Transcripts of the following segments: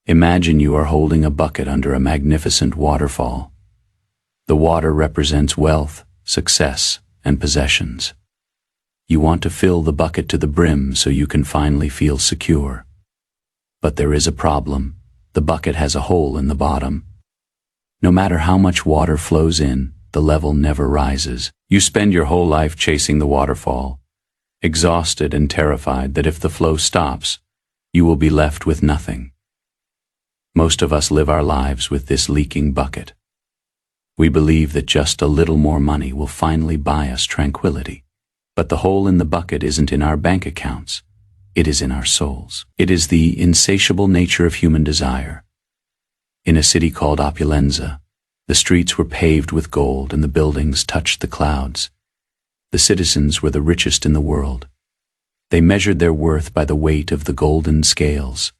Imagine you are holding a bucket under a magnificent waterfall. The water represents wealth, success, and possessions. You want to fill the bucket to the brim so you can finally feel secure. But there is a problem. The bucket has a hole in the bottom. No matter how much water flows in, the level never rises. You spend your whole life chasing the waterfall, exhausted and terrified that if the flow stops, you will be left with nothing. Most of us live our lives with this leaking bucket. We believe that just a little more money will finally buy us tranquility. But the hole in the bucket isn't in our bank accounts. It is in our souls. It is the insatiable nature of human desire. In a city called Opulenza, the streets were paved with gold and the buildings touched the clouds. The citizens were the richest in the world. They measured their worth by the weight of the golden scales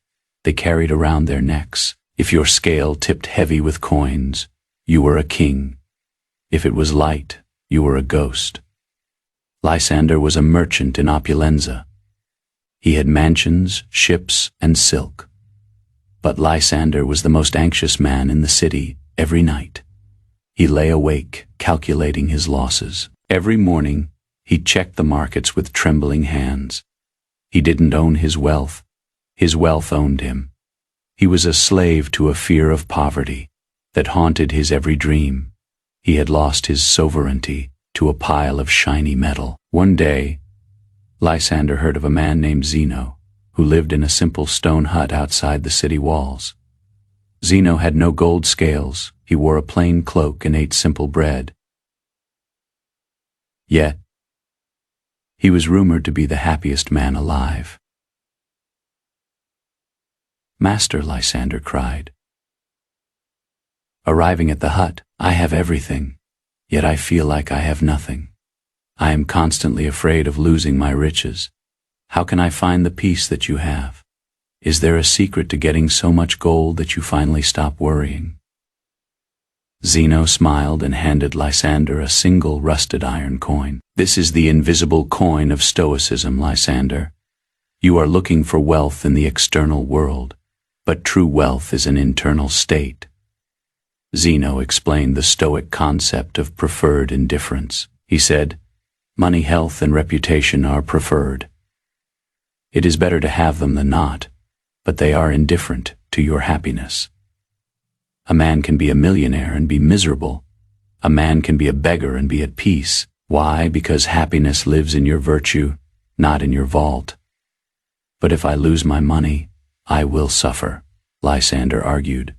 they carried around their necks. If your scale tipped heavy with coins, you were a king. If it was light, you were a ghost. Lysander was a merchant in Opulenza. He had mansions, ships, and silk. But Lysander was the most anxious man in the city every night. He lay awake, calculating his losses. Every morning, he checked the markets with trembling hands. He didn't own his wealth. His wealth owned him. He was a slave to a fear of poverty that haunted his every dream. He had lost his sovereignty to a pile of shiny metal. One day, Lysander heard of a man named Zeno, who lived in a simple stone hut outside the city walls. Zeno had no gold scales, he wore a plain cloak and ate simple bread. Yet, he was rumored to be the happiest man alive. "Master," Lysander cried. Arriving at the hut, "I have everything, yet I feel like I have nothing. I am constantly afraid of losing my riches. How can I find the peace that you have? Is there a secret to getting so much gold that you finally stop worrying?" Zeno smiled and handed Lysander a single rusted iron coin. "This is the invisible coin of Stoicism, Lysander. You are looking for wealth in the external world, but true wealth is an internal state." Zeno explained the Stoic concept of preferred indifference. He said, "Money, health, and reputation are preferred. It is better to have them than not, but they are indifferent to your happiness. A man can be a millionaire and be miserable. A man can be a beggar and be at peace. Why? Because happiness lives in your virtue, not in your vault. But if I lose my money, I will suffer," Lysander argued.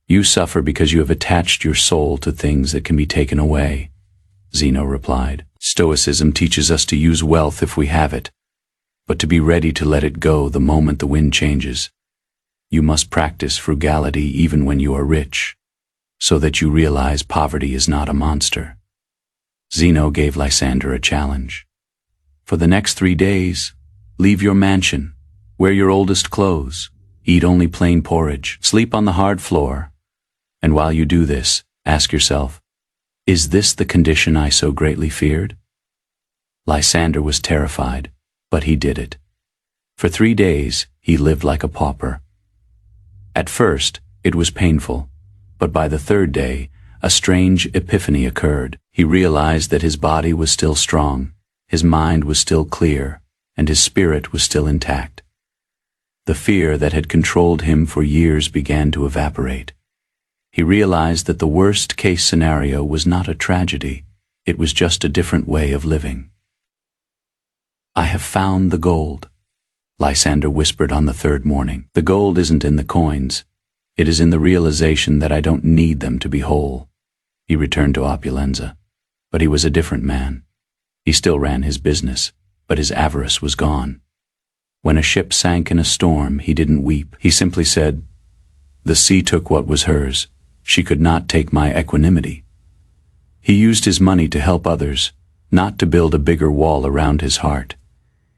"You suffer because you have attached your soul to things that can be taken away," Zeno replied. "Stoicism teaches us to use wealth if we have it, but to be ready to let it go the moment the wind changes. You must practice frugality even when you are rich, so that you realize poverty is not a monster." Zeno gave Lysander a challenge. "For the next 3 days, leave your mansion, wear your oldest clothes, eat only plain porridge, sleep on the hard floor, and while you do this, ask yourself, is this the condition I so greatly feared?" Lysander was terrified, but he did it. For 3 days, he lived like a pauper. At first, it was painful, but by the 3rd day, a strange epiphany occurred. He realized that his body was still strong, his mind was still clear, and his spirit was still intact. The fear that had controlled him for years began to evaporate. He realized that the worst-case scenario was not a tragedy, it was just a different way of living. "I have found the gold," Lysander whispered on the 3rd morning. "The gold isn't in the coins. It is in the realization that I don't need them to be whole." He returned to Opulenza, but he was a different man. He still ran his business, but his avarice was gone. When a ship sank in a storm, he didn't weep. He simply said, "The sea took what was hers. She could not take my equanimity." He used his money to help others, not to build a bigger wall around his heart.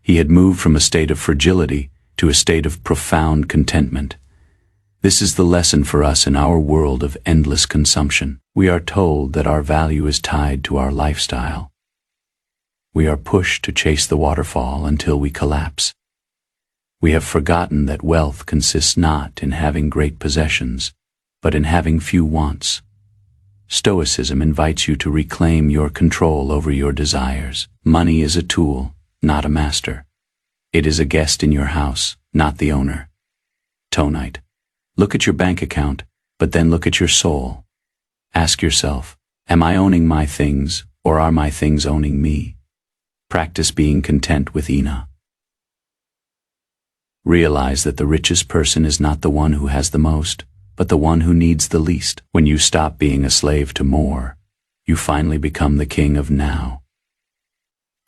He had moved from a state of fragility to a state of profound contentment. This is the lesson for us in our world of endless consumption. We are told that our value is tied to our lifestyle. We are pushed to chase the waterfall until we collapse. We have forgotten that wealth consists not in having great possessions, but in having few wants. Stoicism invites you to reclaim your control over your desires. Money is a tool, not a master. It is a guest in your house, not the owner. Tonite. Look at your bank account, but then look at your soul. Ask yourself, am I owning my things, or are my things owning me? Practice being content with Ina. Realize that the richest person is not the one who has the most, but the one who needs the least. When you stop being a slave to more, you finally become the king of now.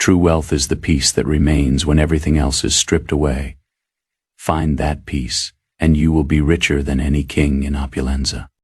True wealth is the peace that remains when everything else is stripped away. Find that peace, and you will be richer than any king in Opulenza.